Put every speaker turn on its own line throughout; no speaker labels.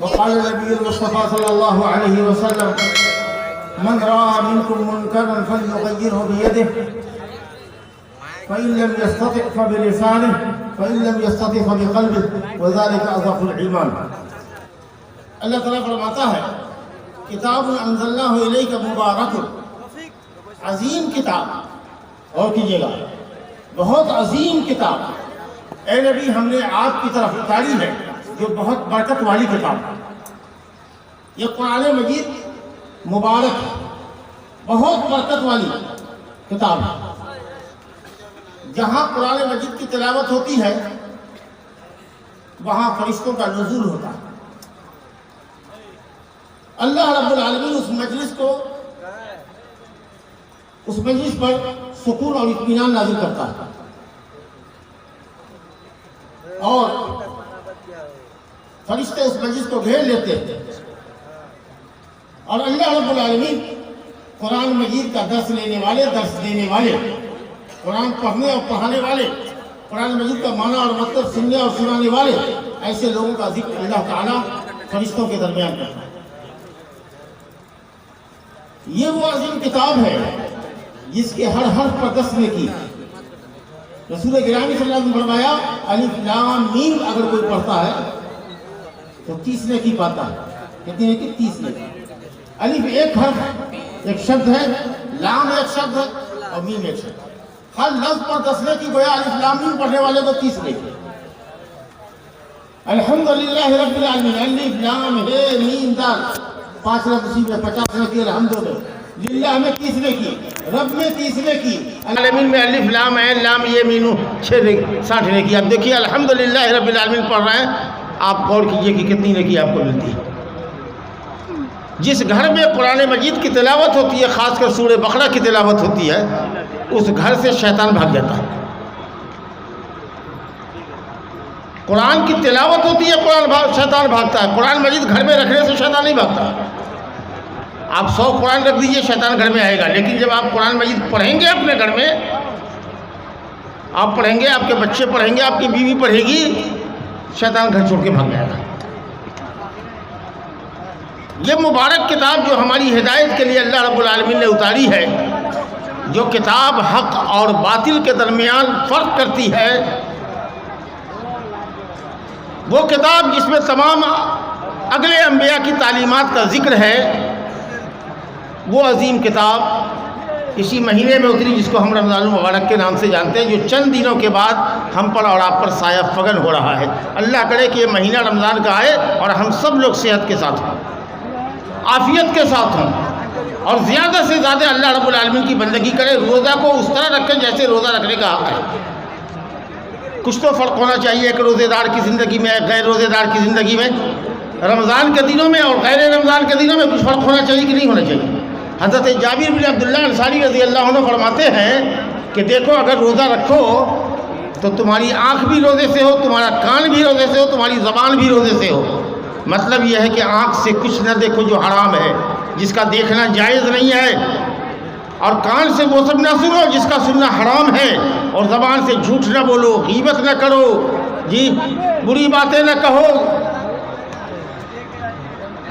وقال النبي المصطفى صلى الله عليه وسلم من رأى منكم منكرا فليغيره بيده فإن لم يستطع فبلسانه فإن لم يستطع فبقلبه وذلك أضعف الإيمان. اللہ تعالیٰ فرماتا ہے کتاب انزلناہ الیک مبارک، عظیم کتاب، اور کیجیے گا بہت عظیم کتاب اے نبی ہم نے آپ کی طرف اتاری ہے جو بہت برکت والی کتاب ہے. یہ قرآن مجید مبارک بہت برکت والی کتاب ہے. جہاں قرآن مجید کی تلاوت ہوتی ہے وہاں فرشتوں کا نزول ہوتا ہے. اللہ رب العالمین اس مجلس پر سکون اور اطمینان نازل کرتا ہے اور فرشتے اس مجلس کو گھیر لیتے ہیں اور اللہ رب العالمین قرآن مجید کا درس دینے والے قرآن پڑھنے اور پڑھانے والے، قرآن مجید کا معنی اور مطلب سننے اور سنانے والے، ایسے لوگوں کا ذکر اللہ تعالیٰ فرشتوں کے درمیان کرتا ہے. یہ وہ عظیم کتاب ہے جس کے ہر حرف پر 10 نیکی. رسول گرامی صلی اللہ علیہ وسلم نے فرمایا الف لام میم اگر کوئی پڑھتا ہے تو 30 نیکی پاتا ہے. کتنی نیکی؟ 30 نیکی. الف ایک حرف ایک شبد ہے، لام ایک شبد ہے اور میم ایک شبد ہے. ہر لفظ پر 10 نیکی گویا الف لام میم پڑھنے والے کو 30 نیکی. الحمدللہ رب العالمین، الف لام ہے میم دال 5 لفظ میں 50 نیکی. الحمدللہ للہ میں 30 نیکی، رب میں 30 نیکی، العالمین میں الف لام ہے لام یہ مینو 60 نیکی. اب دیکھیے الحمدللہ رب العالمین پڑھ رہے ہیں، آپ غور کیجئے کہ کتنی نیکی آپ کو ملتی ہے. جس گھر میں قرآن مجید کی تلاوت ہوتی ہے، خاص کر سورہ بقرہ کی تلاوت ہوتی ہے، اس گھر سے شیطان بھاگ جاتا ہے. قرآن کی تلاوت ہوتی ہے شیطان بھاگتا ہے. قرآن مجید گھر میں رکھنے سے شیطان نہیں بھاگتا. آپ 100 قرآن رکھ دیجئے شیطان گھر میں آئے گا، لیکن جب آپ قرآن مجید پڑھیں گے اپنے گھر میں، آپ پڑھیں گے، آپ کے بچے پڑھیں گے، آپ کی بیوی پڑھے گی، شیطان گھر چھوڑ کے بھاگ جائے گا. یہ مبارک کتاب جو ہماری ہدایت کے لیے اللہ رب العالمین نے اتاری ہے، جو کتاب حق اور باطل کے درمیان فرق کرتی ہے، وہ کتاب جس میں تمام اگلے انبیاء کی تعلیمات کا ذکر ہے، وہ عظیم کتاب اسی مہینے میں اتری جس کو ہم رمضان المبارک کے نام سے جانتے ہیں، جو چند دنوں کے بعد ہم پر اور آپ پر سایہ فگن ہو رہا ہے. اللہ کرے کہ یہ مہینہ رمضان کا آئے اور ہم سب لوگ صحت کے ساتھ ہوں، عافیت کے ساتھ ہوں، اور زیادہ سے زیادہ اللہ رب العالمین کی بندگی کرے. روزہ کو اس طرح رکھیں جیسے روزہ رکھنے کا حق ہے. کچھ تو فرق ہونا چاہیے کہ روزے دار کی زندگی میں غیر روزے دار کی زندگی میں، رمضان کے دنوں میں اور غیر رمضان کے دنوں میں کچھ فرق ہونا چاہیے کہ نہیں ہونا چاہیے. حضرت جابر بن عبداللہ انصاری رضی اللہ عنہ فرماتے ہیں کہ دیکھو اگر روزہ رکھو تو تمہاری آنکھ بھی روزے سے ہو، تمہارا کان بھی روزے سے ہو، تمہاری زبان بھی روزے سے ہو. مطلب یہ ہے کہ آنکھ سے کچھ نہ دیکھو جو حرام ہے، جس کا دیکھنا جائز نہیں ہے، اور کان سے وہ سب نہ سنو جس کا سننا حرام ہے، اور زبان سے جھوٹ نہ بولو، غیبت نہ کرو، بری باتیں نہ کہو.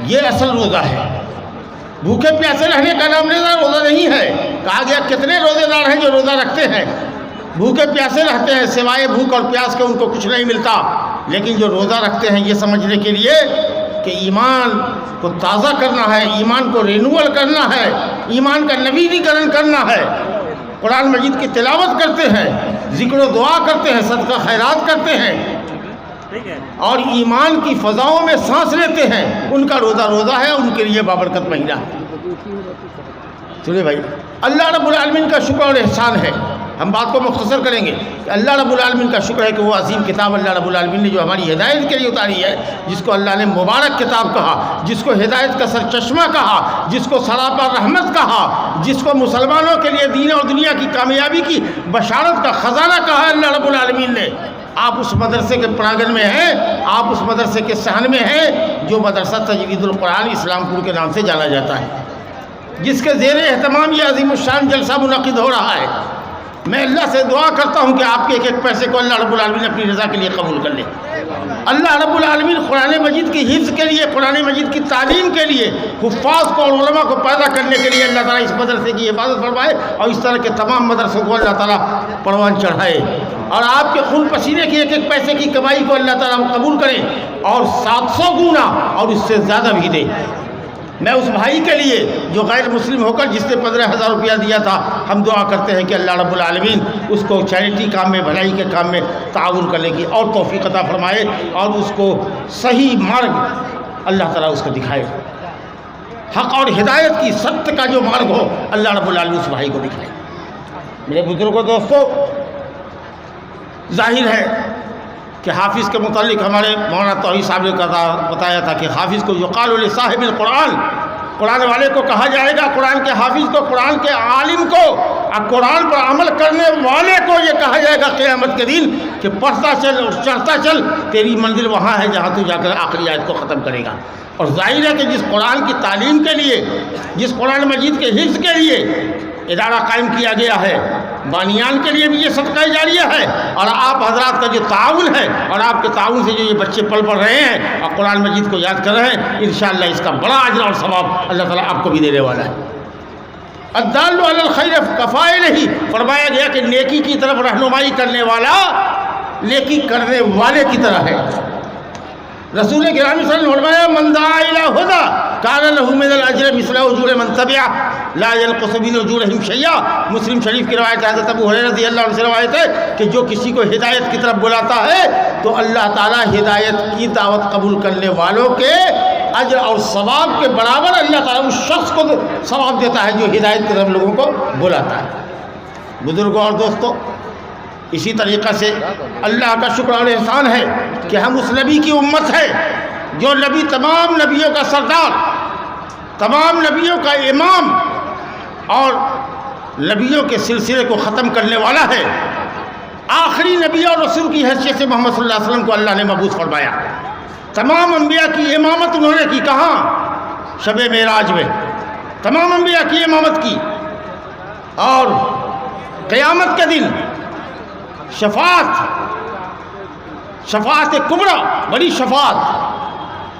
یہ اصل روزہ ہے. بھوکے پیاسے رہنے کا نام روزہ نہیں ہے. کہا گیا کتنے روزے دار ہیں جو روزہ رکھتے ہیں، بھوکے پیاسے رہتے ہیں، سوائے بھوک اور پیاس کے ان کو کچھ نہیں ملتا. لیکن جو روزہ رکھتے ہیں یہ سمجھنے کے لیے کہ ایمان کو تازہ کرنا ہے، ایمان کو رینول کرنا ہے، ایمان کا نوینیکرن کرنا ہے، قرآن مجید کی تلاوت کرتے ہیں، ذکر و دعا کرتے ہیں، صدقہ خیرات کرتے ہیں، اور ایمان کی فضاؤں میں سانس لیتے ہیں، ان کا روزہ ہے، ان کے لیے بابرکت مہینہ ہے. سنیے بھائی، اللہ رب العالمین کا شکر اور احسان ہے. ہم بات کو مختصر کریں گے کہ اللہ رب العالمین کا شکر ہے کہ وہ عظیم کتاب اللہ رب العالمین نے جو ہماری ہدایت کے لیے اتاری ہے، جس کو اللہ نے مبارک کتاب کہا، جس کو ہدایت کا سرچشمہ کہا، جس کو سراپا رحمت کہا، جس کو مسلمانوں کے لیے دین اور دنیا کی کامیابی کی بشارت کا خزانہ کہا اللہ رب العالمین نے. آپ اس مدرسے کے پرانگن میں ہیں، آپ اس مدرسے کے صحن میں ہیں جو مدرسہ تجوید القرآن اسلام پور کے نام سے جانا جاتا ہے، جس کے زیر اہتمام یہ عظیم الشان جلسہ منعقد ہو رہا ہے. میں اللہ سے دعا کرتا ہوں کہ آپ کے ایک ایک پیسے کو اللہ رب العالمین اپنی رضا کے لیے قبول کر لے۔ اللہ رب العالمین قرآن مجید کی حفظ کے لیے، قرآن مجید کی تعلیم کے لیے، حفاظ کو اور علماء کو پیدا کرنے کے لیے اللہ تعالیٰ اس مدرسے کی حفاظت فرمائے اور اس طرح کے تمام مدرسوں کو اللہ تعالیٰ پروان چڑھائے، اور آپ کے خون پسینے کی ایک ایک پیسے کی کمائی کو اللہ تعالیٰ قبول کریں اور 700 گنا اور اس سے زیادہ بھی دے۔ میں اس بھائی کے لیے جو غیر مسلم ہو کر جس نے 15,000 روپیہ دیا تھا، ہم دعا کرتے ہیں کہ اللہ رب العالمین اس کو چیریٹی کام میں، بھلائی کے کام میں تعاون کرنے کی اور توفیق عطا فرمائے، اور اس کو صحیح مارگ اللہ تعالیٰ اس کو دکھائے، حق اور ہدایت کی ستیہ کا جو مارگ ہو اللہ رب العالمین اس بھائی کو دکھائے۔ میرے بزرگوں دوستو، ظاہر ہے کہ حافظ کے متعلق ہمارے مولانا توحید صاحب نے بتایا تھا کہ حافظ کو یقال لصاحب القرآن، قرآن والے کو کہا جائے گا، قرآن کے حافظ کو، قرآن کے عالم کو، اور قرآن پر عمل کرنے والے کو یہ کہا جائے گا قیامت کے دن کہ پڑھتا چل اور چڑھتا چل، تیری منزل وہاں ہے جہاں تو جا کر آخری آیت کو ختم کرے گا۔ اور ظاہر ہے کہ جس قرآن کی تعلیم کے لیے، جس قرآن مجید کے حفظ کے لیے ادارہ قائم کیا گیا ہے، بانیان کے لیے بھی یہ صدقہ جاریہ ہے، اور آپ حضرات کا جو تعاون ہے اور آپ کے تعاون سے جو یہ بچے پل پڑھ رہے ہیں اور قرآن مجید کو یاد کر رہے ہیں، انشاءاللہ اس کا بڑا اجر اور ثواب اللہ تعالیٰ آپ کو بھی دینے والا ہے۔ الدال علی الخیر کفاعلہ، فرمایا گیا کہ نیکی کی طرف رہنمائی کرنے والا نیکی کرنے والے کی طرح ہے۔ رسول گرامی صلی اللہ علیہ وسلم نے فرمایا من دعا الی ھدی کان لہ من الاجر مثل اجور من تبعہ لا ينقص من اجورہم شیئا۔ مسلم شریف کی روایت ہے، حضرت ابو ہریرہ رضی اللہ عنہ سے روایت ہے کہ جو کسی کو ہدایت کی طرف بلاتا ہے تو اللہ تعالیٰ ہدایت کی دعوت قبول کرنے والوں کے اجر اور ثواب کے برابر اللہ تعالیٰ اس شخص کو ثواب دیتا ہے جو ہدایت کی طرف لوگوں کو بلاتا ہے۔ بزرگوں اور دوستوں، اسی طریقہ سے اللہ کا شکر اور احسان ہے کہ ہم اس نبی کی امت ہے جو نبی، تمام نبیوں کا سردار، تمام نبیوں کا امام اور نبیوں کے سلسلے کو ختم کرنے والا ہے۔ آخری نبی اور رسول کی حیثیت سے محمد صلی اللہ علیہ وسلم کو اللہ نے مبعوث فرمایا۔ تمام انبیاء کی امامت انہوں نے کی، کہاں؟ شب معراج میں تمام انبیاء کی امامت کی، اور قیامت کے دن شفاعت کبریٰ، بڑی شفاعت،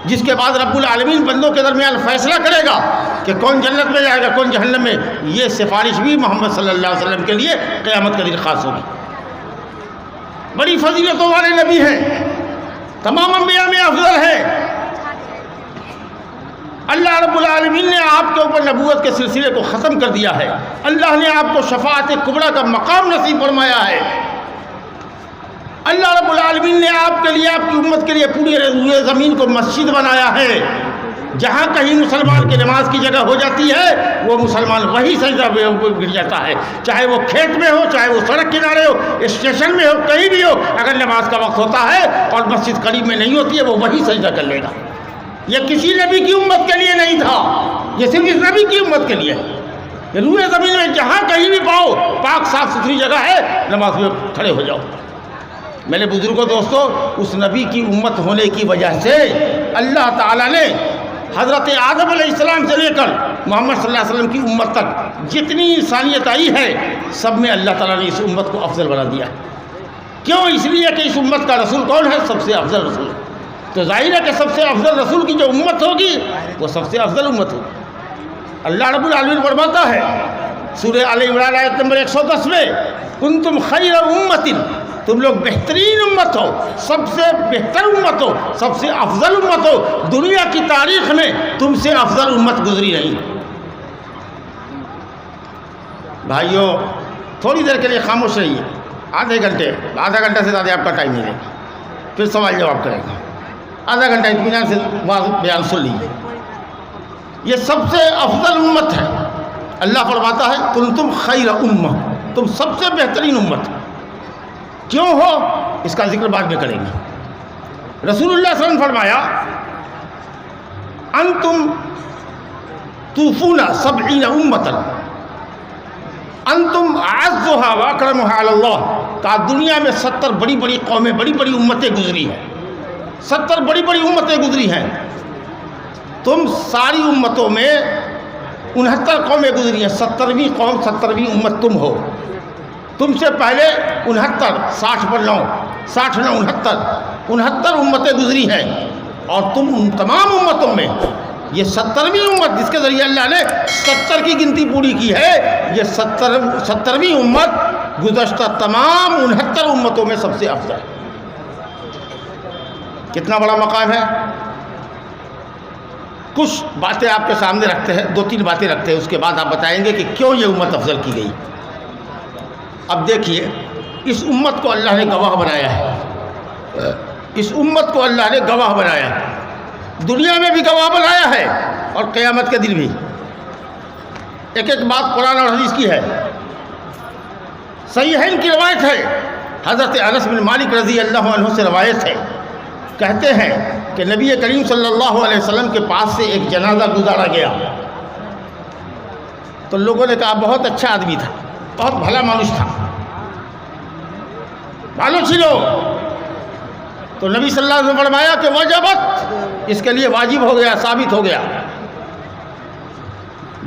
جس کے بعد رب العالمین بندوں کے درمیان فیصلہ کرے گا کہ کون جنت میں جائے گا کون جہنم میں، یہ سفارش بھی محمد صلی اللہ علیہ وسلم کے لیے قیامت کے دن خاص ہوگی۔ بڑی فضیلتوں والے نبی ہیں، تمام انبیاء میں افضل ہے۔ اللہ رب العالمین نے آپ کے اوپر نبوت کے سلسلے کو ختم کر دیا ہے، اللہ نے آپ کو شفاعت کبریٰ کا مقام نصیب فرمایا ہے۔ اللہ رب العالمین نے آپ کے لیے، آپ کی امت کے لیے پوری روئے زمین کو مسجد بنایا ہے، جہاں کہیں مسلمان کی نماز کی جگہ ہو جاتی ہے وہ مسلمان وہی سجدہ میں گر جاتا ہے، چاہے وہ کھیت میں ہو، چاہے وہ سڑک کنارے ہو، اسٹیشن میں ہو، کہیں بھی ہو، اگر نماز کا وقت ہوتا ہے اور مسجد قریب میں نہیں ہوتی ہے وہ وہی سجدہ کر لے گا۔ یہ کسی نبی کی امت کے لیے نہیں تھا، یہ صرف اس نبی کی امت کے لیے ہے۔ روئے زمین میں جہاں کہیں بھی پاؤ، پاک صاف ستھری جگہ ہے، نماز میں کھڑے ہو جاؤ۔ میرے بزرگوں دوستو، اس نبی کی امت ہونے کی وجہ سے اللہ تعالیٰ نے حضرت آدم علیہ السلام سے لے کر محمد صلی اللہ علیہ وسلم کی امت تک جتنی انسانیت آئی ہے، سب میں اللہ تعالیٰ نے اس امت کو افضل بنا دیا۔ کیوں؟ اس لیے کہ اس امت کا رسول کون ہے؟ سب سے افضل رسول۔ تو ظاہر ہے کہ سب سے افضل رسول کی جو امت ہوگی وہ سب سے افضل امت ہوگی۔ اللہ رب العالمین فرماتا ہے سورہ آل عمران آیت نمبر 110 میں، کنتم خیر امت، تم لوگ بہترین امت ہو، سب سے بہتر امت ہو، سب سے افضل امت ہو، دنیا کی تاریخ میں تم سے افضل امت گزری نہیں۔ بھائیو، تھوڑی دیر کے لیے خاموش رہیے، آدھا گھنٹہ سے زیادہ آپ کا ٹائم نہیں لگے، پھر سوال جواب کریں گے۔ آدھا گھنٹہ اطمینان سے بیان سن لیجیے۔ یہ سب سے افضل امت ہے۔ اللہ فرماتا ہے کنتم خیر امہ، تم سب سے بہترین امت۔ کیوں ہو؟ اس کا ذکر بعد میں کریں گے۔ رسول اللہ صلی اللہ علیہ وسلم فرمایا انتم توفون 70 امتا انتم اعزها واکرمها علی اللہ۔ کہا دنیا میں 70 بڑی بڑی قومیں، بڑی بڑی امتیں گزری ہیں، 70 بڑی بڑی امتیں گزری ہیں، تم ساری امتوں میں 69 قومیں گزری ہیں، 70ویں قوم 70ویں امت تم ہو۔ تم سے پہلے 69 60 پر 9 60 9 69 امتیں گزری ہیں، اور تم تمام امتوں میں یہ 70ویں امت جس کے ذریعے اللہ نے 70 کی گنتی پوری کی ہے، یہ 70ویں امت گزشتہ تمام 69 امتوں میں سب سے افضل ہے۔ کتنا بڑا مقام ہے۔ کچھ باتیں آپ کے سامنے رکھتے ہیں، 2-3 باتیں رکھتے ہیں، اس کے بعد آپ بتائیں گے کہ کیوں یہ امت افضل کی گئی۔ اب دیکھیے، اس امت کو اللہ نے گواہ بنایا ہے، اس امت کو اللہ نے گواہ بنایا ہے، دنیا میں بھی گواہ بنایا ہے اور قیامت کے دن بھی۔ ایک ایک بات قرآن اور حدیث کی ہے۔ صحیحین کی روایت ہے، حضرت انس بن مالک رضی اللہ عنہ سے روایت ہے، کہتے ہیں کہ نبی کریم صلی اللہ علیہ وسلم کے پاس سے ایک جنازہ گزارا گیا، تو لوگوں نے کہا بہت اچھا آدمی تھا، بہت بھلا مانوس تھا، معلوم سی لوگ۔ تو نبی صلی اللہ علیہ وسلم نے فرمایا کہ وجبت، اس کے لیے واجب ہو گیا، ثابت ہو گیا۔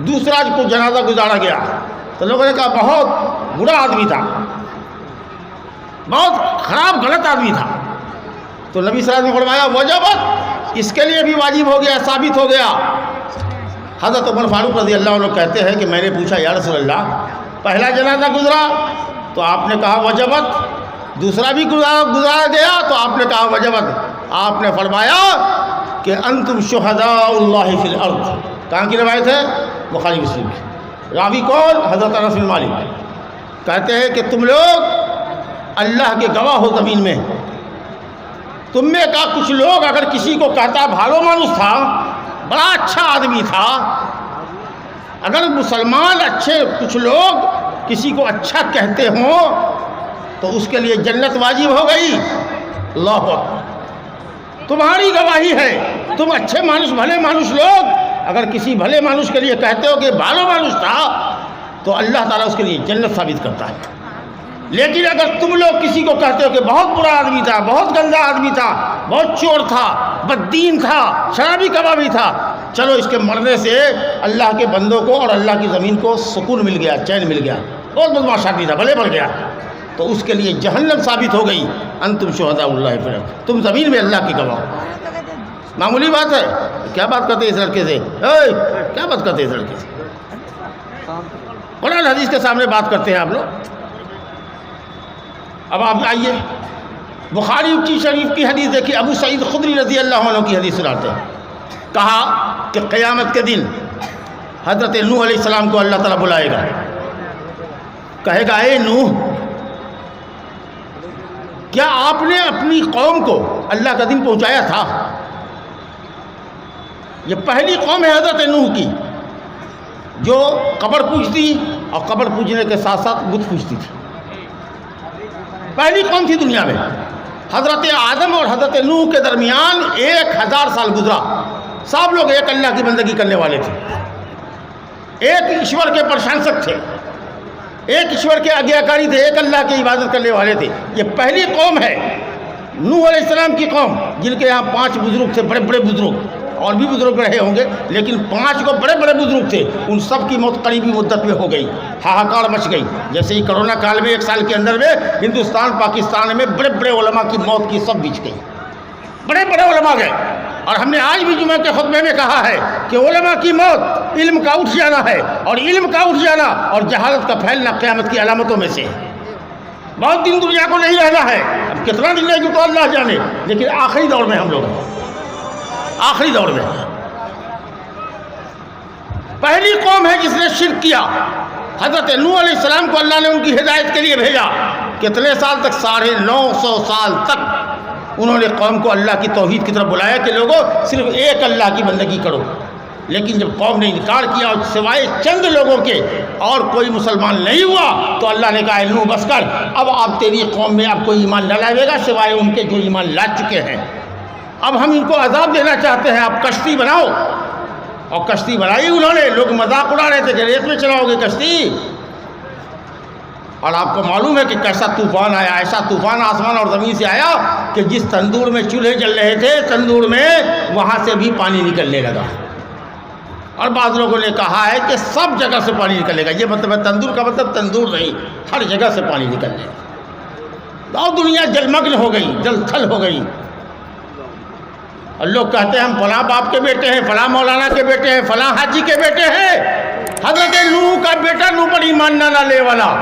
دوسرا کو جنازہ گزارا گیا تو لوگوں نے کہا بہت برا آدمی تھا، بہت خراب غلط آدمی تھا، تو نبی صلی اللہ علیہ وسلم نے فرمایا وجبت، اس کے لیے بھی واجب ہو گیا، ثابت ہو گیا۔ حضرت عمر فاروق رضی اللہ عنہ کہتے ہیں کہ میں نے پوچھا یا رسول اللہ، پہلا جنازہ گزرا تو آپ نے کہا وجبت، دوسرا بھی گزارا گیا تو آپ نے کہا وجبت، آپ نے فرمایا کہ انتم شہداء اللہ فی الارض۔ کہاں کی روایت ہے؟ بخاری مسلم کی۔ راوی کون؟ حضرت انس بن مالک کہتے ہیں کہ تم لوگ اللہ کے گواہ ہو زمین میں۔ تم میں کا کچھ لوگ اگر کسی کو کہتا بھالو مانوس تھا، بڑا اچھا آدمی تھا، اگر مسلمان اچھے کچھ لوگ کسی کو اچھا کہتے ہوں تو اس کے لیے جنت واجب ہو گئی۔ اللہ اکبر، تمہاری گواہی ہے، تم اچھے مانوس بھلے مانوس لوگ اگر کسی بھلے مانوس کے لیے کہتے ہو کہ بھالو مانوس تھا تو اللہ تعالیٰ اس کے لیے جنت ثابت کرتا ہے۔ لیکن اگر تم لوگ کسی کو کہتے ہو کہ بہت برا آدمی تھا، بہت گندا آدمی تھا، بہت چور تھا، بددین تھا، شرابی کبابی تھا، چلو اس کے مرنے سے اللہ کے بندوں کو اور اللہ کی زمین کو سکون مل گیا، چین مل گیا، بہت بدماش آدمی تھا، بھلے بڑھ گیا، تو اس کے لیے جہنم ثابت ہو گئی۔ انتم شہداء اللہ فی الارض، تم زمین میں اللہ کی گواہ۔ معمولی بات ہے، کیا بات کرتے ہیں اس لڑکے سے؟ کیا بات کرتے ہیں اس لڑکے سے؟ قرآن حدیث کے سامنے بات کرتے ہیں آپ لوگ۔ اب آپ آئیے بخاری کی شریف کی حدیث دیکھیے، ابو سعید خدری رضی اللہ عنہ کی حدیث سناتے ہیں، کہا کہ قیامت کے دن حضرت نوح علیہ السلام کو اللہ تعالیٰ بلائے گا، کہے گا اے نوح، کیا آپ نے اپنی قوم کو اللہ کا دن پہنچایا تھا؟ یہ پہلی قوم ہے حضرت نوح کی جو قبر پوجتی اور قبر پوجنے کے ساتھ ساتھ بت پوجتی تھی، پہلی قوم تھی دنیا میں۔ حضرت آدم اور حضرت نوح کے درمیان 1000 سال گزرا، سب لوگ ایک اللہ کی بندگی کرنے والے تھے، ایک ایشور کے پرشنسک تھے، ایک ایشور کے آگیاکاری تھے، ایک اللہ کی عبادت کرنے والے تھے۔ یہ پہلی قوم ہے نوح علیہ السلام کی قوم، جن کے یہاں 5 بزرگ تھے، بڑے بڑے بزرگ، اور بھی بزرگ رہے ہوں گے لیکن 5 کو بڑے بڑے بزرگ تھے، ان سب کی موت قریبی مدت میں ہو گئی، ہاہاکار مچ گئی۔ جیسے ہی کرونا کال میں 1 سال کے اندر میں ہندوستان پاکستان میں بڑے بڑے علماء کی موت کی سب بچ گئی، بڑے بڑے علماء گئے۔ اور ہم نے آج بھی جمعہ کے خطبے میں کہا ہے کہ علماء کی موت علم کا اٹھ جانا ہے، اور علم کا اٹھ جانا اور جہالت کا پھیلنا قیامت کی علامتوں میں سے ہے۔ بہت دن دنیا کو نہیں رہنا ہے، اب کتنا دن رہے گی تو اللہ جانے، لیکن آخری دور میں ہم لوگ ہیں، آخری دور میں۔ پہلی قوم ہے جس نے شرک کیا۔ حضرت نوح علیہ السلام کو اللہ نے ان کی ہدایت کے لیے بھیجا، کتنے سال تک؟ 950 سال تک انہوں نے قوم کو اللہ کی توحید کی طرف بلایا کہ لوگوں صرف ایک اللہ کی بندگی کرو۔ لیکن جب قوم نے انکار کیا اور سوائے چند لوگوں کے اور کوئی مسلمان نہیں ہوا تو اللہ نے کہا نوح بس کر، اب آپ تیری قوم میں اب کوئی ایمان نہ لائے گا سوائے ان کے جو ایمان لا چکے ہیں۔ اب ہم ان کو عذاب دینا چاہتے ہیں، آپ کشتی بناؤ۔ اور کشتی بنائی انہوں نے، لوگ مذاق اڑا رہے تھے کہ ریت میں چلاؤ گے کشتی، اور آپ کو معلوم ہے کہ کیسا طوفان آیا، ایسا طوفان آسمان اور زمین سے آیا کہ جس تندور میں چولہے جل رہے تھے تندور میں وہاں سے بھی پانی نکلنے لگا، اور بعض لوگوں نے کہا ہے کہ سب جگہ سے پانی نکلے گا. یہ مطلب ہے تندور کا مطلب تندور نہیں، ہر جگہ سے پانی نکلنے گا. اور دنیا جلمگن ہو گئی، جل تھل ہو گئی. اور لوگ کہتے ہیں ہم فلاں باپ کے بیٹے ہیں، فلاں مولانا کے بیٹے ہیں، فلاں حاجی کے بیٹے ہیں. حضرت نوح کا بیٹا نوح پر ایمان نہ لانے والا،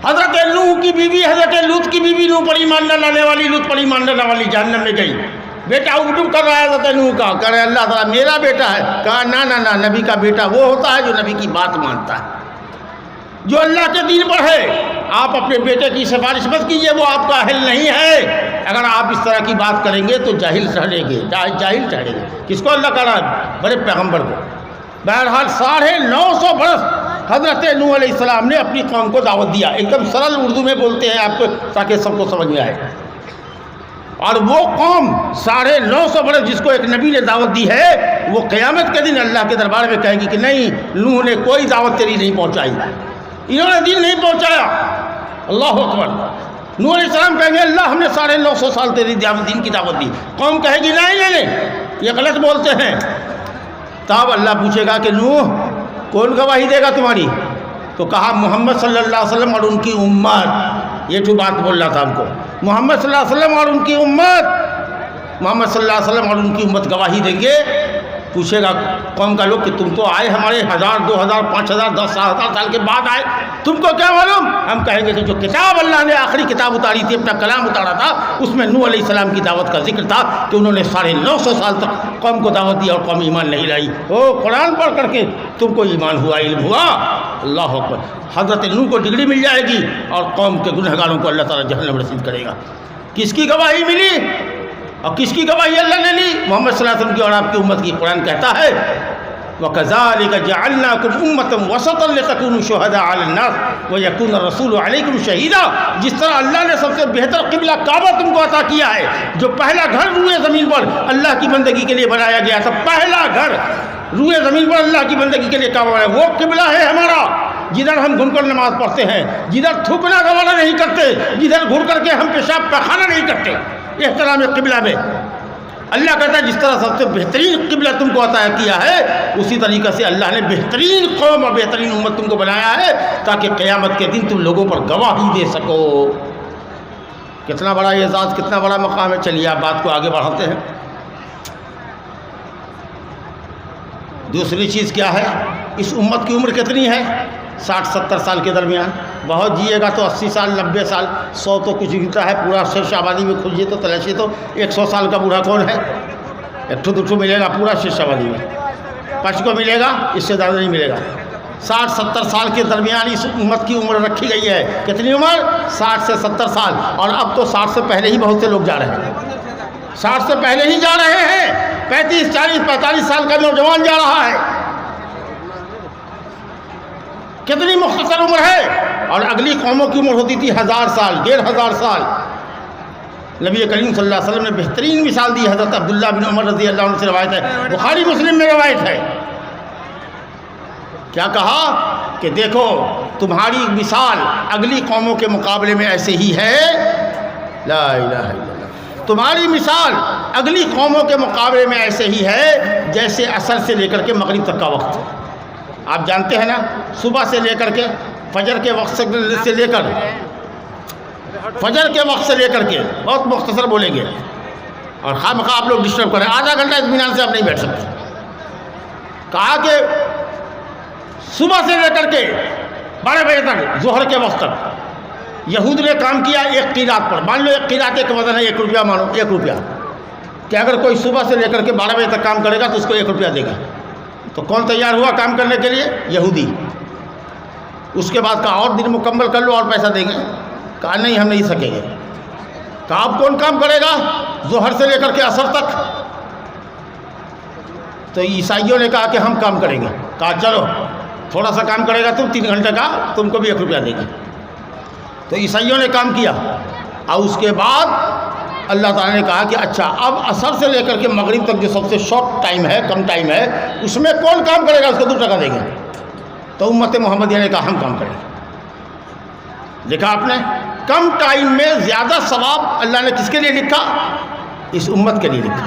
حضرت نوح کی بیوی حضرت لوط کی بیوی نوح پر ایمان نہ لانے والی، لوط پر ایمان نہ لانے والی جہنم میں گئی. بیٹا اگڈو کر رہا ہے حضرت نوح کا، کہہ رہے اللہ تعالیٰ میرا بیٹا ہے. کہا نہ نہ نہ، نبی کا بیٹا وہ ہوتا ہے جو نبی کی بات مانتا ہے، جو اللہ کے دین پر ہے. آپ اپنے بیٹے کی سفارش مت کیجیے، وہ آپ کا اہل نہیں ہے. اگر آپ اس طرح کی بات کریں گے تو جاہل ٹھہریں گے، جاہل ٹھہریں گے. کس کو اللہ کہہ رہا ہے؟ بڑے پیغمبر کو. بہرحال 950 برس حضرت نوح علیہ السلام نے اپنی قوم کو دعوت دیا. ایک دم سرل اردو میں بولتے ہیں آپ کو تاکہ سب کو سمجھ میں آئے. اور وہ قوم 950 برس جس کو ایک نبی نے دعوت دی ہے، وہ قیامت کے دن اللہ کے دربار میں کہیں گی کہ نہیں، نوح نے کوئی دعوت تیری نہیں پہنچائی، انہوں نے دین نہیں پہنچایا. اللہ اکبر. نوح علیہ السلام کہیں گے اللہ ہم نے 950 سال تیری دین کی دعوت دی. قوم کہے گی نہیں یہ غلط بولتے ہیں. تب اللہ پوچھے گا کہ نوح کون گواہی دے گا تمہاری؟ تو کہا محمد صلی اللہ علیہ وسلم اور ان کی امت. یہ جو بات بول رہا تھا ہم کو، محمد صلی اللہ علیہ وسلم اور ان کی امت، محمد صلی اللہ علیہ وسلم اور ان کی امت گواہی دیں گے. پوچھے گا قوم کا لوگ کہ تم تو آئے ہمارے 1000 2000 5000 10,000 سال کے بعد آئے، تم کو کیا معلوم؟ ہم کہیں گے کہ جو کتاب اللہ نے آخری کتاب اتاری تھی، اپنا کلام اتارا تھا، اس میں نوح علیہ السلام کی دعوت کا ذکر تھا کہ انہوں نے 950 سال تک قوم کو دعوت دی اور قوم ایمان نہیں لائی. قرآن پڑھ کر کے تم کو ایمان ہوا، علم ہوا. اللہ اکبر. حضرت نوح کو ڈگری مل جائے گی اور قوم کے گنہگاروں کو اللہ تعالیٰ جہنم رسید کرے گا. کس کی گواہی ملی اور کس کی گواہی اللہ نے لی؟ محمد صلی اللہ علیہ وسلم کی اور آپ کی امت کی. قرآن کہتا ہے وَكَذَلِكَ جَعَلْنَاكُمْ أُمَّةً وَسَطًا لِتَكُونُوا شُهَدَاءَ عَلَى النَّاسِ وَيَكُونَ الرَّسُولُ عَلَيْكُمْ شَهِيدًا. جس طرح اللہ نے سب سے بہتر قبلہ کعبہ تم کو عطا کیا ہے، جو پہلا گھر روئے زمین پر اللہ کی بندگی کے لیے بنایا گیا تھا، پہلا گھر روئے زمین پر اللہ کی بندگی کے لیے کعبہ ہے، وہ قبلہ ہے ہمارا، جدھر ہم گھن کر نماز پڑھتے ہیں، جدھر تھوکنا گوارا نہیں کرتے، جدھر گھر کر کے ہم پیشاب پخانہ نہیں کرتے. احترام قبلہ میں اللہ کہتا ہے جس طرح سب سے بہترین قبلہ تم کو عطا کیا ہے، اسی طریقے سے اللہ نے بہترین قوم اور بہترین امت تم کو بنایا ہے تاکہ قیامت کے دن تم لوگوں پر گواہی دے سکو. کتنا بڑا اعزاز، کتنا بڑا مقام ہے. چلیے آپ بات کو آگے بڑھاتے ہیں. دوسری چیز کیا ہے؟ اس امت کی عمر کتنی ہے؟ 60-70 سال کے درمیان. بہت جیے گا تو 80 سال 90 سال 100 تو کچھ گرتا ہے. پورا شیش آبادی میں کھجیے تو تلاشی تو 100 سال کا بوڑھا کون ہے؟ ایک دو ملے گا پورا شیش آبادی میں. 5 کو ملے گا، اس سے زیادہ نہیں ملے گا. 60-70 سال کے درمیان اس امت کی عمر رکھی گئی ہے. کتنی عمر؟ 60 سے 70 سال. اور اب تو 60 سے پہلے ہی بہت سے لوگ جا رہے ہیں. 60 سے پہلے ہی جا رہے ہیں. 35 40 45 سال کا نوجوان جا رہا ہے. کتنی مختصر عمر ہے. اور اگلی قوموں کی عمر ہوتی تھی 1000 سال 1500 سال. نبی کریم صلی اللہ علیہ وسلم نے بہترین مثال دی. حضرت عبداللہ بن عمر رضی اللہ عنہ سے روایت ہے، بخاری مسلم میں روایت ہے. کیا کہا کہ دیکھو تمہاری مثال اگلی قوموں کے مقابلے میں ایسے ہی ہے. لا الہ الا اللہ. تمہاری مثال اگلی قوموں کے مقابلے میں ایسے ہی ہے جیسے عصر سے لے کر کے مغرب تک کا وقت. آپ جانتے ہیں نا، صبح سے لے کر کے فجر کے وقت سے لے کر فجر کے وقت سے لے کر کے بہت مختصر بولیں گے اور خواہ مخواہ آپ لوگ ڈسٹرب کریں. آدھا گھنٹہ اطمینان سے آپ نہیں بیٹھ سکتے. کہا کہ صبح سے لے کر کے 12 بجے تک ظہر کے وقت تک یہود نے کام کیا 1 قیرات پر. مان لو 1 قیرات ایک وزن ہے 1 روپیہ، مانو 1 روپیہ، کہ اگر کوئی صبح سے لے کر کے 12 بجے تک کام کرے گا تو اس کو 1 روپیہ دے گا. تو کون تیار ہوا کام کرنے کے لیے؟ یہودی. اس کے بعد کہا اور دن مکمل کر لو اور پیسہ دیں گے. کہا نہیں ہم نہیں سکیں گے. کہا اب کون کام کرے گا ظہر سے لے کر کے عصر تک؟ تو عیسائیوں نے کہا کہ ہم کام کریں گے. کہا چلو تھوڑا سا کام کرے گا تم 3 گھنٹے کا، تم کو بھی 1 روپیہ دیں گے. تو عیسائیوں نے کام کیا اور اس کے بعد اللہ تعالیٰ نے کہا کہ اچھا اب عصر سے لے کر کے مغرب تک جو سب سے شارٹ ٹائم ہے، کم ٹائم ہے، اس میں کون کام کرے گا؟ اس کو 2 ٹکا دیں گے. تو امت محمدیہ نے کہا ہم کام کریں گے. دیکھا آپ نے، کم ٹائم میں زیادہ ثواب اللہ نے کس کے لیے لکھا؟ اس امت کے لیے لکھا.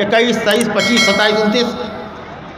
21, 23, 25, 27, 29